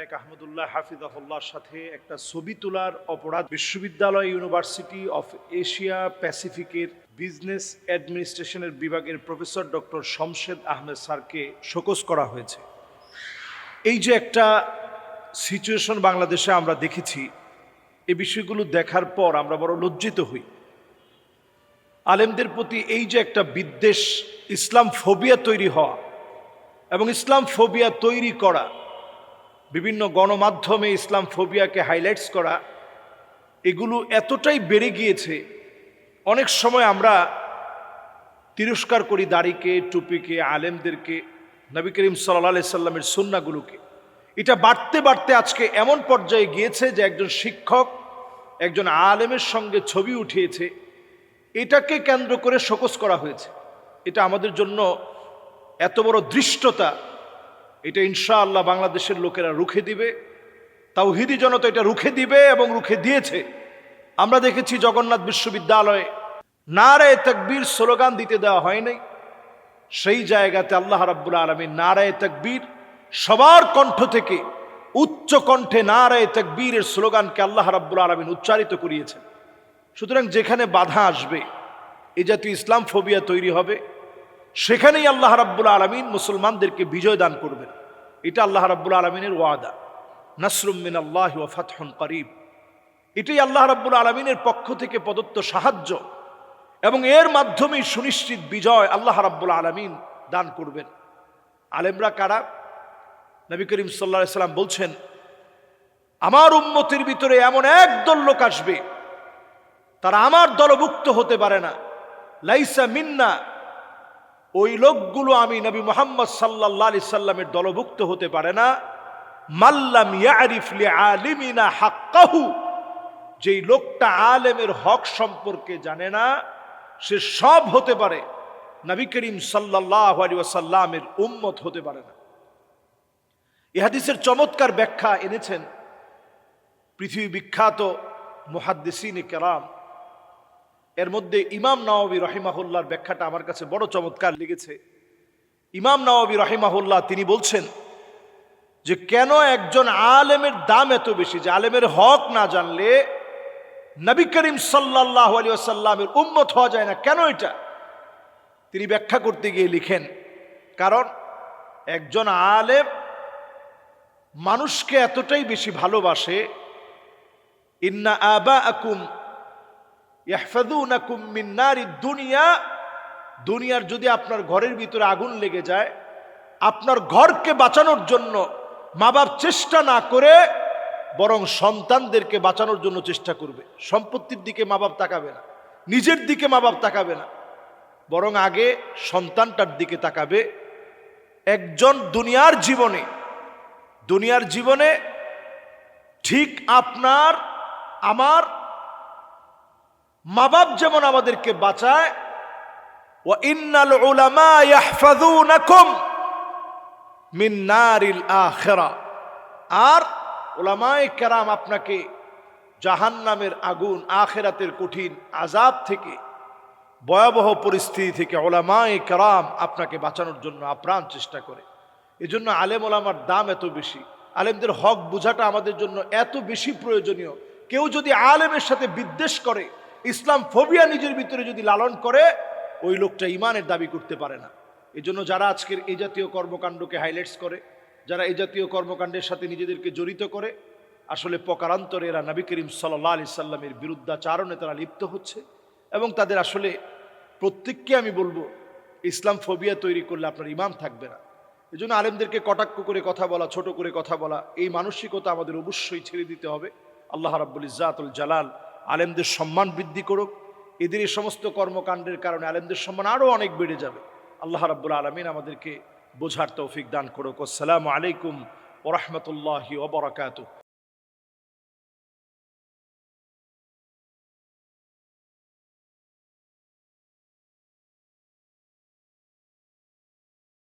শায়েখ আহমদুল্লাহ হাফিজাহুল্লাহর সাথে একটা ছবি তোলার অপরাধ বিশ্ববিদ্যালয় ইউনিভার্সিটি অফ এশিয়া প্যাসিফিকের বিজনেস অ্যাডমিনিস্ট্রেশনের বিভাগের প্রফেসর ডক্টর শমশেদ আহমেদ স্যারকে শোকজ করা হয়েছে। এই যে একটা সিচুয়েশন বাংলাদেশে আমরা দেখেছি, এই বিষয়গুলো দেখার পর আমরা বড় লজ্জিত হই। আলেমদের প্রতি এই যে একটা বিদ্বেষ, ইসলাম ফোবিয়া তৈরি হওয়া এবং ইসলাম ফোবিয়া তৈরি করা, বিভিন্ন গণমাধ্যমে ইসলাম ফোবিয়াকে হাইলাইটস করা, এগুলো এতটাই বেড়ে গিয়েছে। অনেক সময় আমরা তিরস্কার করি দাড়িকে, টুপিকে, আলেমদেরকে, নবী করিম সাল্লাল্লাহু আলাইহি সাল্লামের সুন্নাহগুলোকে। এটা বাড়তে বাড়তে আজকে এমন পর্যায়ে গিয়েছে যে একজন শিক্ষক একজন আলেমের সঙ্গে ছবি উঠিয়েছে, এটাকে কেন্দ্র করে শোকজ করা হয়েছে। এটা আমাদের জন্য এত বড় ধৃষ্টতা, এটা ইনশাআল্লাহ বাংলাদেশের লোকেরা রুখে দিবে, তাওহীদি জনতা এটা রুখে দিবে এবং রুখে দিয়েছে। আমরা দেখেছি জগন্নাথ বিশ্ববিদ্যালয়ে নারায়ে তাকবীর স্লোগান দিতে দেওয়া হয় নাই, সেই জায়গাতে আল্লাহ রাব্বুল আলামিন নারায়ে তাকবীর সবার কণ্ঠ থেকে উচ্চ কণ্ঠে নারায়ে তাকবীরের স্লোগানকে আল্লাহ রাব্বুল আলামিন উচ্চারিত করিয়েছেন। সুতরাং যেখানে বাধা আসবে, এই জাতীয় ইসলাম ফোবিয়া তৈরি হবে, সেখানেই আল্লাহ রাব্বুল আলামিন মুসলমানদেরকে বিজয় দান করবেন। এটা আল্লাহ রাব্বুল আলামিনের ওয়াদা, নাসরুম মিনাল্লাহি ওয়া ফাতহুন করিব। এটাই আল্লাহ রাব্বুল আলামিনের পক্ষ থেকে প্রদত্ত সাহায্য এবং এর মাধ্যমেই সুনিশ্চিত বিজয় আল্লাহ রাব্বুল আলামিন দান করবেন। আলেমরা কারা? নবী করিম সাল্লাল্লাহু আলাইহি সাল্লাম বলছেন, আমার উম্মতের ভিতরে এমন একদল লোক আসবে, তারা আমার দলভুক্ত হতে পারে না, লাইসা মিন্না, ওই লোকগুলো আমি নবী মুহাম্মদ সাল্লাল্লাহু আলাইহি সাল্লামের দলভুক্ত হতে পারে না, মাল্লাম ইয়ারিফ লিআলিমিনা হাক্কাহু, যেই লোকটা আলেমের হক সম্পর্কে জানে না, সে সব হতে পারে, নবী করিম সাল্লাল্লাহু আলাইহি ওয়াসাল্লামের উম্মত হতে পারে না। এই হাদিসের চমৎকার ব্যাখ্যা এনেছেন পৃথিবী বিখ্যাত মুহাদ্দিসিনে কেরাম। এর মধ্যে ইমাম নাওয়াবী রাহিমাহুল্লাহর ব্যাখ্যাটা আমার কাছে বড় চমৎকার লেগেছে। ইমাম নাওয়াবী রাহিমাহুল্লাহ তিনি বলছেন যে কেন একজন আলেমের দাম এত বেশি, যে আলেমের হক না জানলে নবী করিম সাল্লাল্লাহু আলাইহি ওয়াসাল্লামের উম্মত হওয়া যায় না, কেন এটা? তিনি ব্যাখ্যা করতে গিয়ে লিখেন, কারণ একজন আলেম মানুষকে এতটাই বেশি ভালোবাসে, ইন্না আবাআকুম ইয়াহফাযুনাকুম মিন নারিদ দুনিয়া, দুনিয়ার যদি আপনার ঘরের ভিতরে আগুন লেগে যায়, আপনার ঘরকে বাঁচানোর জন্য মা বাপ চেষ্টা না করে বরং সন্তানদেরকে বাঁচানোর জন্য চেষ্টা করবে। সম্পত্তির দিকে মা বাপ তাকাবে না, নিজের দিকে মা বাপ তাকাবে না, বরং আগে সন্তানটার দিকে তাকাবে। একজন দুনিয়ার জীবনে ঠিক আপনার আমার মা বাপ যেমন আমাদেরকে বাঁচায়, ওয়া ইন্নাল উলামা ইয়াহফাযুনাকুম মিন নারিল আখিরা, আর উলামায়ে কেরাম আপনাকে জাহান্নামের আগুন, আখিরাতের কঠিন আযাব থেকে, ভয়াবহ পরিস্থিতি থেকে উলামায়ে কেরাম আপনাকে বাঁচানোর জন্য আপ্রাণ চেষ্টা করে। এজন্য আলেম ওলামার দাম এত বেশি, আলেমদের হক বোঝাটা আমাদের জন্য এত বেশি প্রয়োজনীয়। কেউ যদি আলেমের সাথে বিদ্বেষ করে, ইসলাম ফোবিয়া নিজের ভিতরে যদি লালন করে, ওই লোকটা ঈমানের দাবি করতে পারে না। এজন্য যারা আজকের এই জাতীয় কর্মকাণ্ডকে হাইলাইটস করে, যারা এই জাতীয় কর্মকাণ্ডের সাথে নিজেদেরকে জড়িত করে, আসলে প্রকারান্তরে এরা নবী করিম সাল্লাল্লাহু আলাইহি সাল্লামের বিরুদ্ধাচারণে তারা লিপ্ত হচ্ছে। এবং তাদের আসলে প্রত্যেককে আমি বলবো, ইসলাম ফোবিয়া তৈরি করলে আপনার ঈমান থাকবে না। এজন্য আলেমদেরকে কটাক্ষ করে কথা বলা, ছোট করে কথা বলা, এই মানসিকতা আমাদের অবশ্যই ছেড়ে দিতে হবে। আল্লাহ রাব্বুল ইজ্জাতুল জালাল আলেমদের সম্মান বৃদ্ধি করুক। এদের এই সমস্ত কর্মকাণ্ডের কারণে আলেমদের সম্মান আরও অনেক বেড়ে যাবে। আল্লাহ রাব্বুল আলামিন আমাদেরকে বোঝার তৌফিক দান করুক। আসসালামু আলাইকুম ওয়া রাহমাতুল্লাহি ওয়া বারাকাতুহু।